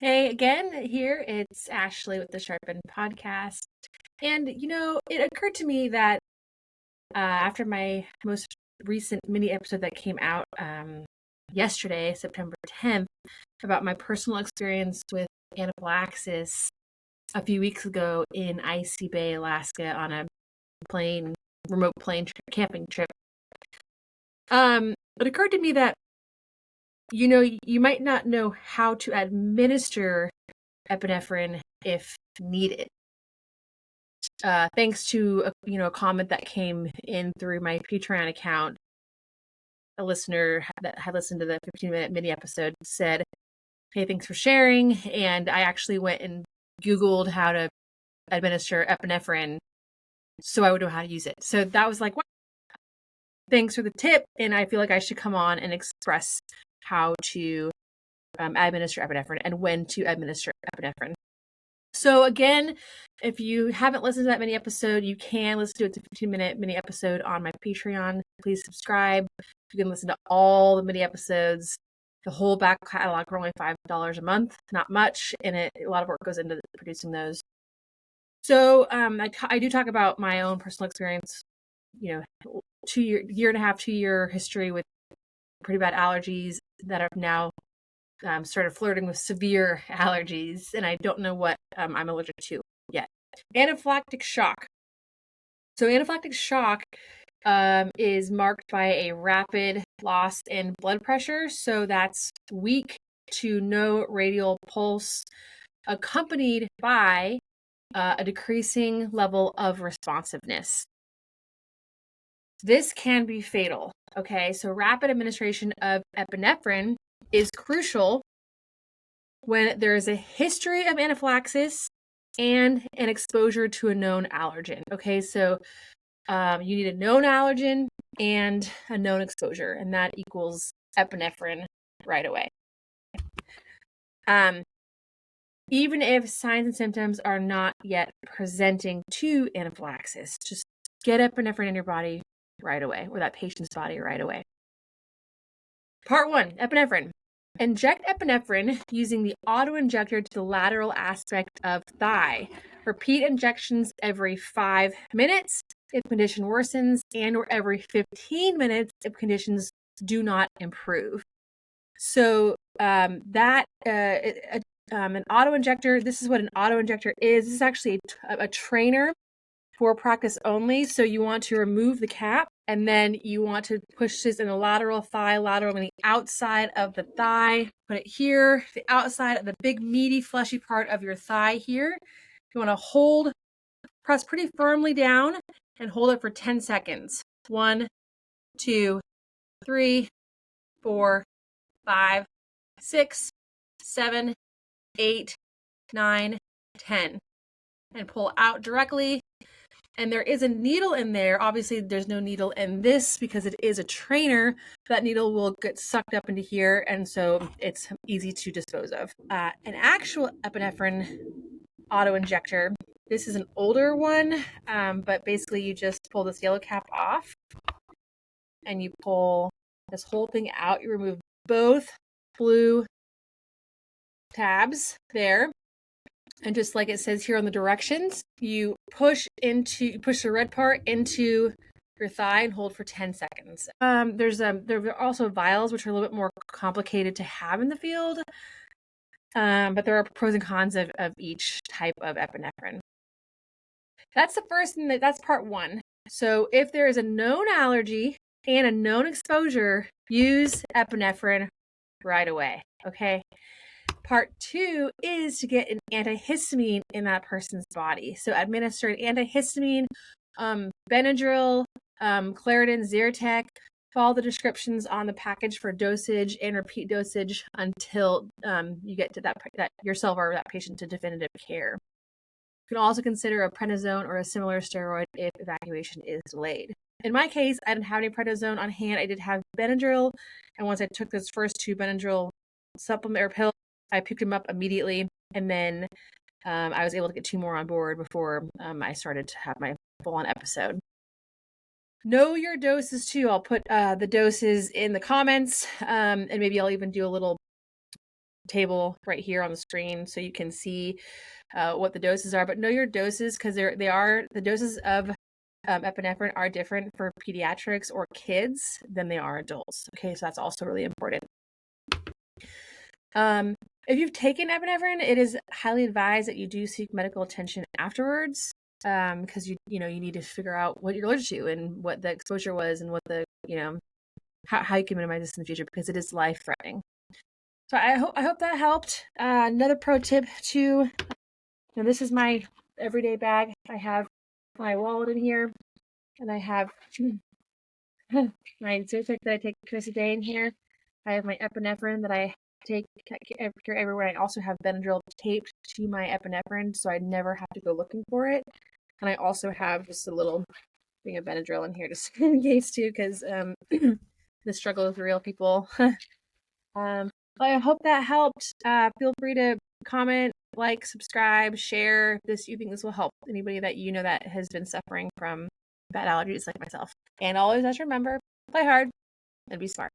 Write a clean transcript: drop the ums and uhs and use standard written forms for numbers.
Hey again, here it's Ashley with the Sharpen podcast. And it occurred to me that after my most recent mini episode that came out yesterday, September 10th, about my personal experience with anaphylaxis a few weeks ago in Icy Bay, Alaska, on a remote plane camping trip. It occurred to me that you might not know how to administer epinephrine if needed. Thanks to a comment that came in through my Patreon account, a listener that had listened to the 15-minute mini episode said, "Hey, thanks for sharing." And I actually went and Googled how to administer epinephrine so I would know how to use it. So that was like, wow, thanks for the tip. And I feel like I should come on and express how to administer epinephrine and when to administer epinephrine. So again, if you haven't listened to that mini episode, you can listen to it. It's a 15-minute mini episode on my Patreon. Please subscribe. You can listen to all the mini episodes, the whole back catalog for only $5 a month. Not much, and a lot of work goes into producing those. So I do talk about my own personal experience, year and a half, 2-year history with pretty bad allergies that have now started flirting with severe allergies, and I don't know what I'm allergic to yet. Anaphylactic shock. So anaphylactic shock is marked by a rapid loss in blood pressure. So that's weak to no radial pulse, accompanied by a decreasing level of responsiveness. This can be fatal. Okay, so rapid administration of epinephrine is crucial when there is a history of anaphylaxis and an exposure to a known allergen. Okay, so you need a known allergen and a known exposure, and that equals epinephrine right away. Even if signs and symptoms are not yet presenting to anaphylaxis, just get epinephrine in your body right away, or that patient's body right away. Part 1, epinephrine. Inject epinephrine using the auto-injector to the lateral aspect of thigh. Repeat injections every 5 minutes if condition worsens, and or every 15 minutes if conditions do not improve. So an auto-injector, this is what an auto-injector is. This is actually a trainer for practice only. So you want to remove the cap, and then you want to push this in the lateral thigh, lateral meaning outside of the thigh. Put it here, the outside of the big meaty fleshy part of your thigh here. You want to press pretty firmly down and hold it for 10 seconds. 1, 2, 3, 4, 5, 6, 7, 8, 9, 10. And pull out directly. And there is a needle in there. Obviously, there's no needle in this because it is a trainer. That needle will get sucked up into here, and so it's easy to dispose of. An actual epinephrine auto-injector, this is an older one, but basically you just pull this yellow cap off, and you pull this whole thing out. You remove both blue tabs there. And just like it says here on the directions, you push the red part into your thigh and hold for 10 seconds. There are also vials, which are a little bit more complicated to have in the field. But there are pros and cons of each type of epinephrine. That's the first thing. That's part 1. So if there is a known allergy and a known exposure, use epinephrine right away. Okay. Part 2 is to get an antihistamine in that person's body. So administer an antihistamine, Benadryl, Claritin, Zyrtec. Follow the descriptions on the package for dosage and repeat dosage until you get to that yourself or that patient to definitive care. You can also consider a prednisone or a similar steroid if evacuation is delayed. In my case, I didn't have any prednisone on hand. I did have Benadryl, and once I took those first 2 Benadryl supplement or pills, I picked them up immediately, and then I was able to get 2 more on board before I started to have my full-on episode. Know your doses too. I'll put the doses in the comments, and maybe I'll even do a little table right here on the screen so you can see what the doses are. But know your doses, because the doses of epinephrine are different for pediatrics or kids than they are adults. Okay, so that's also really important. If you've taken epinephrine, it is highly advised that you do seek medical attention afterwards, because you need to figure out what you're allergic to and what the exposure was and what the how you can minimize this in the future, because it is life threatening. So I hope that helped. Another pro tip too. This is my everyday bag. I have my wallet in here, and I have my Zyrtec that I take twice a day in here. I have my epinephrine that I take everywhere. I also have Benadryl taped to my epinephrine, so I never have to go looking for it. And I also have just a little thing of Benadryl in here just in case too, because the struggle is real, people. I hope that helped. Feel free to comment, like, subscribe, share this. You think this will help anybody that you know that has been suffering from bad allergies like myself. And always just remember, play hard and be smart.